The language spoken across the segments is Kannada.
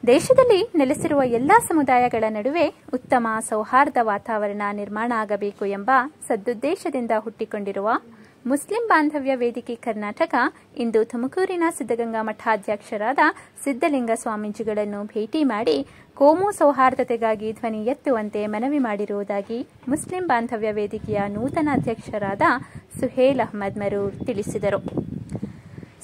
ದೇಶದಲ್ಲಿ ನೆಲೆಸಿರುವ ಎಲ್ಲಾ ಸಮುದಾಯಗಳ ನಡುವೆ ಉತ್ತಮ ಸೌಹಾರ್ದ ವಾತಾವರಣ ನಿರ್ಮಾಣ ಆಗಬೇಕು ಎಂಬ ಸದುದ್ದೇಶದಿಂದ ಹುಟ್ಟಿಕೊಂಡಿರುವ ಮುಸ್ಲಿಂ ಬಾಂಧವ್ಯ ವೇದಿಕೆ ಕರ್ನಾಟಕ ಇಂದು ತುಮಕೂರಿನ ಸಿದ್ಧಗಂಗಾ ಮಠಾಧ್ಯಕ್ಷರಾದ ಸಿದ್ದಲಿಂಗ ಸ್ವಾಮೀಜಿಗಳನ್ನು ಭೇಟಿ ಮಾಡಿ ಕೋಮು ಸೌಹಾರ್ದತೆಗಾಗಿ ಧ್ವನಿ ಎತ್ತುವಂತೆ ಮನವಿ ಮಾಡಿರುವುದಾಗಿ ಮುಸ್ಲಿಂ ಬಾಂಧವ್ಯ ವೇದಿಕೆಯ ನೂತನ ಅಧ್ಯಕ್ಷರಾದ ಸುಹೇಲ್ ಅಹ್ಮದ್ ಮರೂರ್ ತಿಳಿಸಿದರು.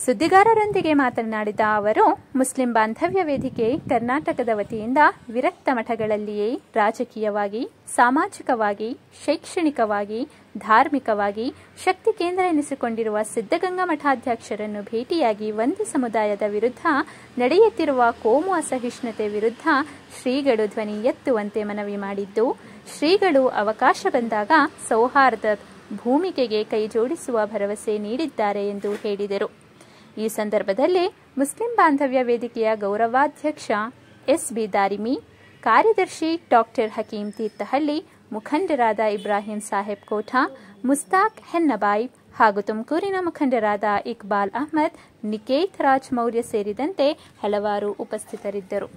ಸುದ್ದಿಗಾರರೊಂದಿಗೆ ಮಾತನಾಡಿದ ಅವರು, ಮುಸ್ಲಿಂ ಬಾಂಧವ್ಯ ವೇದಿಕೆ ಕರ್ನಾಟಕದ ವತಿಯಿಂದ ವಿರಕ್ತ ಮಠಗಳಲ್ಲಿಯೇ ರಾಜಕೀಯವಾಗಿ, ಸಾಮಾಜಿಕವಾಗಿ, ಶೈಕ್ಷಣಿಕವಾಗಿ, ಧಾರ್ಮಿಕವಾಗಿ ಶಕ್ತಿ ಕೇಂದ್ರ ಎನಿಸಿಕೊಂಡಿರುವ ಸಿದ್ಧಗಂಗಾ ಮಠಾಧ್ಯಕ್ಷರನ್ನು ಭೇಟಿಯಾಗಿ ಒಂದು ಸಮುದಾಯದ ವಿರುದ್ಧ ನಡೆಯುತ್ತಿರುವ ಕೋಮು ಅಸಹಿಷ್ಣುತೆ ವಿರುದ್ಧ ಶ್ರೀಗಳು ಧ್ವನಿ ಎತ್ತುವಂತೆ ಮನವಿ ಮಾಡಿದ್ದು, ಶ್ರೀಗಳು ಅವಕಾಶ ಬಂದಾಗ ಸೌಹಾರ್ದ ಭೂಮಿಕೆಗೆ ಕೈಜೋಡಿಸುವ ಭರವಸೆ ನೀಡಿದ್ದಾರೆ ಎಂದು ಹೇಳಿದರು. ಈ ಸಂದರ್ಭದಲ್ಲಿ ಮುಸ್ಲಿಂ ಬಾಂಧವ್ಯ ವೇದಿಕೆಯ ಗೌರವಾಧ್ಯಕ್ಷ ಎಸ್.ಬಿ. ದಾರಿಮಿ, ಕಾರ್ಯದರ್ಶಿ ಡಾಕ್ಟರ್ ಹಕೀಂ ತೀರ್ಥಹಳ್ಳಿ, ಮುಖಂಡರಾದ ಇಬ್ರಾಹಿಂ ಸಾಹೇಬ್ ಕೋಠಾ, ಮುಸ್ತಾಕ್ ಹೆನ್ನಬಾಯಿ ಹಾಗೂ ತುಮಕೂರಿನ ಮುಖಂಡರಾದ ಇಕ್ಬಾಲ್ ಅಹ್ಮದ್, ನಿಕೇತ್ ರಾಜ್ ಮೌರ್ಯ ಸೇರಿದಂತೆ ಹಲವಾರು ಉಪಸ್ಥಿತರಿದ್ದರು.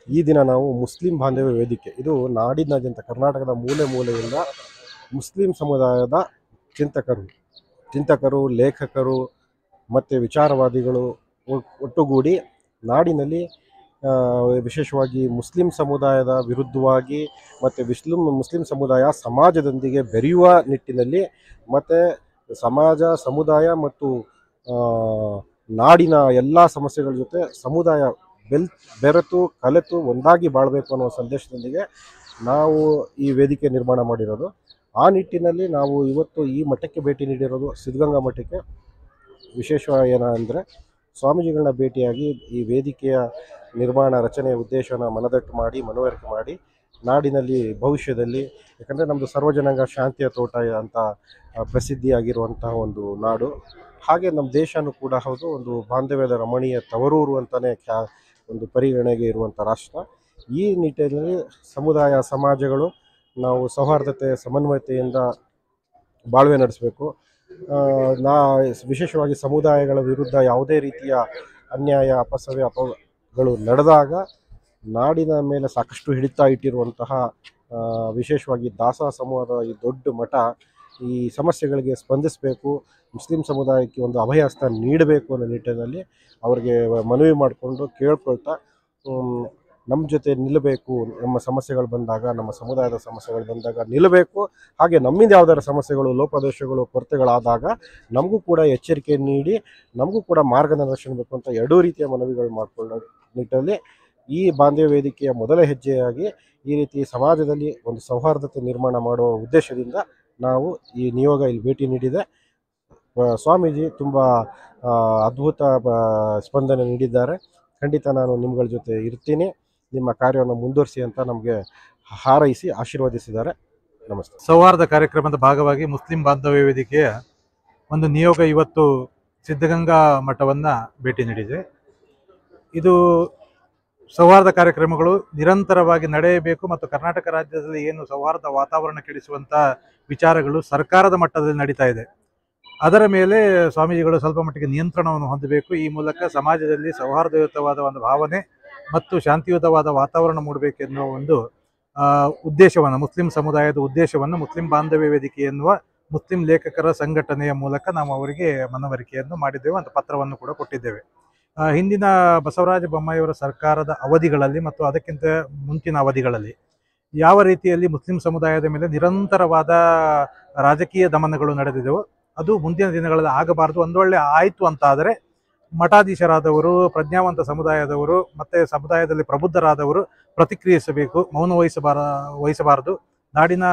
ಈ ದಿನ ನಾವು ಮುಸ್ಲಿಂ ಬಾಂಧವ್ಯ ವೇದಿಕೆ, ಇದು ನಾಡಿನಾದ್ಯಂತ ಕರ್ನಾಟಕದ ಮೂಲೆ ಮೂಲೆಯಿಂದ ಮುಸ್ಲಿಂ ಸಮುದಾಯದ ಚಿಂತಕರು, ಲೇಖಕರು ಮತ್ತು ವಿಚಾರವಾದಿಗಳು ಒಟ್ಟುಗೂಡಿ ನಾಡಿನಲ್ಲಿ ವಿಶೇಷವಾಗಿ ಮುಸ್ಲಿಂ ಸಮುದಾಯದ ವಿರುದ್ಧವಾಗಿ ಮತ್ತು ಮುಸ್ಲಿಂ ಸಮುದಾಯ ಸಮಾಜದೊಂದಿಗೆ ಬೆರೆಯುವ ನಿಟ್ಟಿನಲ್ಲಿ ಮತ್ತು ಸಮುದಾಯ ಮತ್ತು ನಾಡಿನ ಎಲ್ಲ ಸಮಸ್ಯೆಗಳ ಜೊತೆ ಸಮುದಾಯ ಬೆರೆತು ಕಲೆತು ಒಂದಾಗಿ ಬಾಳಬೇಕು ಅನ್ನೋ ಸಂದೇಶದೊಂದಿಗೆ ನಾವು ಈ ವೇದಿಕೆ ನಿರ್ಮಾಣ ಮಾಡಿರೋದು. ಆ ನಿಟ್ಟಿನಲ್ಲಿ ನಾವು ಇವತ್ತು ಈ ಮಠಕ್ಕೆ ಭೇಟಿ ನೀಡಿರೋದು, ಸಿದ್ಧಗಂಗಾ ಮಠಕ್ಕೆ. ವಿಶೇಷವಾಗಿ ಏನಂದರೆ ಸ್ವಾಮೀಜಿಗಳನ್ನ ಭೇಟಿಯಾಗಿ ಈ ವೇದಿಕೆಯ ನಿರ್ಮಾಣ ರಚನೆಯ ಉದ್ದೇಶನ ಮನವರಿಕೆ ಮಾಡಿ ನಾಡಿನಲ್ಲಿ ಭವಿಷ್ಯದಲ್ಲಿ, ಯಾಕಂದರೆ ನಮ್ಮದು ಸರ್ವಜನಾಂಗ ಶಾಂತಿಯ ತೋಟ ಅಂತ ಪ್ರಸಿದ್ಧಿಯಾಗಿರುವಂತಹ ಒಂದು ನಾಡು, ಹಾಗೆ ನಮ್ಮ ದೇಶನೂ ಕೂಡ ಹೌದು, ಒಂದು ಬಾಂಧವ್ಯದ ರಮಣೀಯ ತವರೂರು ಅಂತಲೇ ಒಂದು ಪರಿಗಣನೆಗೆ ಇರುವಂಥ ರಾಷ್ಟ್ರ. ಈ ನಿಟ್ಟಿನಲ್ಲಿ ಸಮುದಾಯ ಸಮಾಜಗಳು ನಾವು ಸೌಹಾರ್ದತೆ ಸಮನ್ವಯತೆಯಿಂದ ಬಾಳ್ವೆ ನಡೆಸಬೇಕು. ವಿಶೇಷವಾಗಿ ಸಮುದಾಯಗಳ ವಿರುದ್ಧ ಯಾವುದೇ ರೀತಿಯ ಅನ್ಯಾಯ, ಅಪಸವ್ಯಗಳು ನಡೆದಾಗ ನಾಡಿನ ಮೇಲೆ ಸಾಕಷ್ಟು ಹಿಡಿತ ಇಟ್ಟಿರುವಂತಹ ವಿಶೇಷವಾಗಿ ದಾಸ ಸಮೂಹದ ಈ ದೊಡ್ಡ ಮಠ ಈ ಸಮಸ್ಯೆಗಳಿಗೆ ಸ್ಪಂದಿಸಬೇಕು, ಮುಸ್ಲಿಂ ಸಮುದಾಯಕ್ಕೆ ಒಂದು ಅಭಯಹಸ್ತ ನೀಡಬೇಕು ಅನ್ನೋ ನಿಟ್ಟಿನಲ್ಲಿ ಅವರಿಗೆ ಮನವಿ ಮಾಡಿಕೊಂಡು ಕೇಳ್ಕೊಳ್ತಾ ನಮ್ಮ ಜೊತೆ ನಿಲ್ಲಬೇಕು. ನಮ್ಮ ಸಮಸ್ಯೆಗಳು ಬಂದಾಗ, ನಮ್ಮ ಸಮುದಾಯದ ಸಮಸ್ಯೆಗಳು ಬಂದಾಗ ನಿಲ್ಲಬೇಕು. ಹಾಗೆ ನಮ್ಮಿಂದ ಯಾವುದಾದ್ರು ಸಮಸ್ಯೆಗಳು, ಲೋಪದೋಷಗಳು, ಕೊರತೆಗಳಾದಾಗ ನಮಗೂ ಕೂಡ ಎಚ್ಚರಿಕೆ ನೀಡಿ ನಮಗೂ ಕೂಡ ಮಾರ್ಗದರ್ಶನ ಬೇಕು ಅಂತ ಎರಡೂ ರೀತಿಯ ಮನವಿಗಳು ಮಾಡಿಕೊಳ್ಳೋ ನಿಟ್ಟಿನಲ್ಲಿ ಈ ಬಾಂಧವ್ಯ ವೇದಿಕೆಯ ಮೊದಲ ಹೆಜ್ಜೆಯಾಗಿ ಈ ರೀತಿ ಸಮಾಜದಲ್ಲಿ ಒಂದು ಸೌಹಾರ್ದತೆ ನಿರ್ಮಾಣ ಮಾಡುವ ಉದ್ದೇಶದಿಂದ ನಾವು ಈ ನಿಯೋಗ ಇಲ್ಲಿ ಭೇಟಿ ನೀಡಿದೆ. ಸ್ವಾಮೀಜಿ ತುಂಬ ಅದ್ಭುತ ಸ್ಪಂದನೆ ನೀಡಿದ್ದಾರೆ. ಖಂಡಿತ ನಾನು ನಿಮ್ಗಳ ಜೊತೆ ಇರ್ತೀನಿ, ನಿಮ್ಮ ಕಾರ್ಯವನ್ನು ಮುಂದುವರಿಸಿ ಅಂತ ನಮಗೆ ಹಾರೈಸಿ ಆಶೀರ್ವದಿಸಿದ್ದಾರೆ. ನಮಸ್ತೆ. ಸೌಹಾರ್ದ ಕಾರ್ಯಕ್ರಮದ ಭಾಗವಾಗಿ ಮುಸ್ಲಿಂ ಬಾಂಧವ್ಯ ವೇದಿಕೆಯ ಒಂದು ನಿಯೋಗ ಇವತ್ತು ಸಿದ್ಧಗಂಗಾ ಮಠವನ್ನು ಭೇಟಿ ನೀಡಿದೆ. ಇದು ಸೌಹಾರ್ದ ಕಾರ್ಯಕ್ರಮಗಳು ನಿರಂತರವಾಗಿ ನಡೆಯಬೇಕು ಮತ್ತು ಕರ್ನಾಟಕ ರಾಜ್ಯದಲ್ಲಿ ಏನು ಸೌಹಾರ್ದ ವಾತಾವರಣ ಕೆಡಿಸುವಂಥ ವಿಚಾರಗಳು ಸರ್ಕಾರದ ಮಟ್ಟದಲ್ಲಿ ನಡೀತಾ ಇದೆ, ಅದರ ಮೇಲೆ ಸ್ವಾಮೀಜಿಗಳು ಸ್ವಲ್ಪ ಮಟ್ಟಿಗೆ ನಿಯಂತ್ರಣವನ್ನು ಹೊಂದಬೇಕು. ಈ ಮೂಲಕ ಸಮಾಜದಲ್ಲಿ ಸೌಹಾರ್ದಯುತವಾದ ಒಂದು ಭಾವನೆ ಮತ್ತು ಶಾಂತಿಯುತವಾದ ವಾತಾವರಣ ಮೂಡಬೇಕೆನ್ನುವ ಒಂದು ಉದ್ದೇಶವನ್ನು, ಮುಸ್ಲಿಂ ಸಮುದಾಯದ ಉದ್ದೇಶವನ್ನು ಮುಸ್ಲಿಂ ಬಾಂಧವ್ಯ ವೇದಿಕೆ ಎನ್ನುವ ಮುಸ್ಲಿಂ ಲೇಖಕರ ಸಂಘಟನೆಯ ಮೂಲಕ ನಾವು ಅವರಿಗೆ ಮನವರಿಕೆಯನ್ನು ಮಾಡಿದ್ದೇವೆ ಅಂತ ಪತ್ರವನ್ನು ಕೂಡ ಕೊಟ್ಟಿದ್ದೇವೆ. ಹಿಂದಿನ ಬಸವರಾಜ ಬೊಮ್ಮಾಯಿಯವರ ಸರ್ಕಾರದ ಅವಧಿಗಳಲ್ಲಿ ಮತ್ತು ಅದಕ್ಕಿಂತ ಮುಂಚಿನ ಅವಧಿಗಳಲ್ಲಿ ಯಾವ ರೀತಿಯಲ್ಲಿ ಮುಸ್ಲಿಂ ಸಮುದಾಯದ ಮೇಲೆ ನಿರಂತರವಾದ ರಾಜಕೀಯ ದಮನಗಳು ನಡೆದಿದ್ದವು, ಅದು ಮುಂದಿನ ದಿನಗಳಲ್ಲಿ ಆಗಬಾರದು. ಒಂದೊಳ್ಳೆ ಆಯಿತು ಅಂತಾದರೆ ಮಠಾಧೀಶರಾದವರು, ಪ್ರಜ್ಞಾವಂತ ಸಮುದಾಯದವರು ಮತ್ತು ಸಮುದಾಯದಲ್ಲಿ ಪ್ರಬುದ್ಧರಾದವರು ಪ್ರತಿಕ್ರಿಯಿಸಬೇಕು, ಮೌನ ವಹಿಸಬಾರದು. ನಾಡಿನ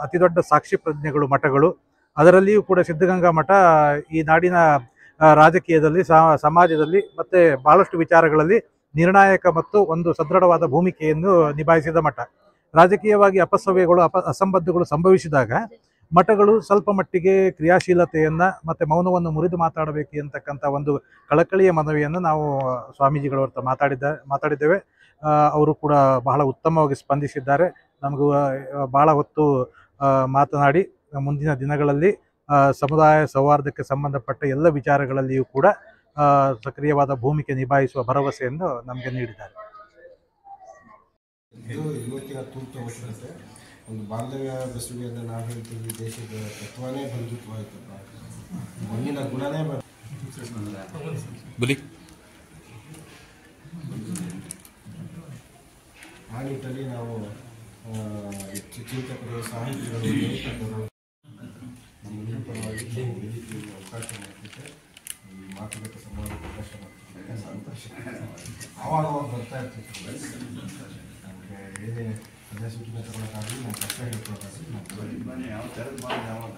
ಅತಿದೊಡ್ಡ ಸಾಕ್ಷಿ ಪ್ರಜ್ಞೆಗಳು ಮಠಗಳು, ಅದರಲ್ಲಿಯೂ ಕೂಡ ಸಿದ್ಧಗಂಗಾ ಮಠ ಈ ನಾಡಿನ ರಾಜಕೀಯದಲ್ಲಿ, ಸಮಾಜದಲ್ಲಿ ಮತ್ತು ಬಹಳಷ್ಟು ವಿಚಾರಗಳಲ್ಲಿ ನಿರ್ಣಾಯಕ ಮತ್ತು ಒಂದು ಸದೃಢವಾದ ಭೂಮಿಕೆಯನ್ನು ನಿಭಾಯಿಸಿದ ಮಠ. ರಾಜಕೀಯವಾಗಿ ಅಪಸವ್ಯಗಳು, ಅಸಂಬದ್ಧಗಳು ಸಂಭವಿಸಿದಾಗ ಮಠಗಳು ಸ್ವಲ್ಪ ಮಟ್ಟಿಗೆ ಕ್ರಿಯಾಶೀಲತೆಯನ್ನು ಮತ್ತು ಮೌನವನ್ನು ಮುರಿದು ಮಾತಾಡಬೇಕು ಅಂತಕ್ಕಂಥ ಒಂದು ಕಳಕಳಿಯ ಮನವಿಯನ್ನು ನಾವು ಸ್ವಾಮೀಜಿಗಳ ಹೊರತು ಮಾತಾಡಿದ್ದೇವೆ. ಅವರು ಕೂಡ ಬಹಳ ಉತ್ತಮವಾಗಿ ಸ್ಪಂದಿಸಿದ್ದಾರೆ. ನಮಗೂ ಬಹಳ ಹೊತ್ತು ಮಾತನಾಡಿ ಮುಂದಿನ ದಿನಗಳಲ್ಲಿ ಸಮುದಾಯ ಸೌಹಾರ್ದಕ್ಕೆ ಸಂಬಂಧಪಟ್ಟ ಎಲ್ಲ ವಿಚಾರಗಳಲ್ಲಿಯೂ ಕೂಡ ಸಕ್ರಿಯವಾದ ಭೂಮಿಕೆ ನಿಭಾಯಿಸುವ ಭರವಸೆಯನ್ನು ನಮಗೆ ನೀಡಿದ್ದಾರೆ. ಇದು ಇವತ್ತಿನ ತುರ್ತು ಅವಶ್ಯಕತೆ. ಒಂದು ಬಾಂಧವ್ಯ ಬೆಸುಗೆ ಅಂತ ನಾವು ಹೇಳ್ತೀವಿ, ದೇಶದ ತತ್ವನೇ ಬಂಧುತ್ವ ಆಯ್ತಪ್ಪ, ಮಣ್ಣಿನ ಗುಣನೇ ಆ ನಿಟ್ಟಲ್ಲಿ ನಾವು ಚಿಂತಕರು, ಸಾಹಿತಿಗಳು, ಲೇಖಕರು ನಮ್ಮೆಲ್ಲರ ಪರವಾಗಿ ಅವಕಾಶ ಮಾಡ್ತಿದ್ದೆ, ಈ ಮಾತುಕತೆ ಸಂವಾದ ಅವಕಾಶ ಮಾಡ್ತಿದ್ದೆ, ಸಂತೋಷ. ಆವಾಗ ಬರ್ತಾ ಇರ್ತಿತ್ತು ನಮಗೆ ಏನೇ ಪ್ರಜಾ ಸೂಚನೆ ತಗೊಳಕ್ಕಾಗಲಿ, ನಾವು ಕಷ್ಟ ಹೇಳ್ಕೊಳಕ್ಕಾಗಲಿ, ನಾವು ಯಾವ ಥರದ ಯಾವಾಗ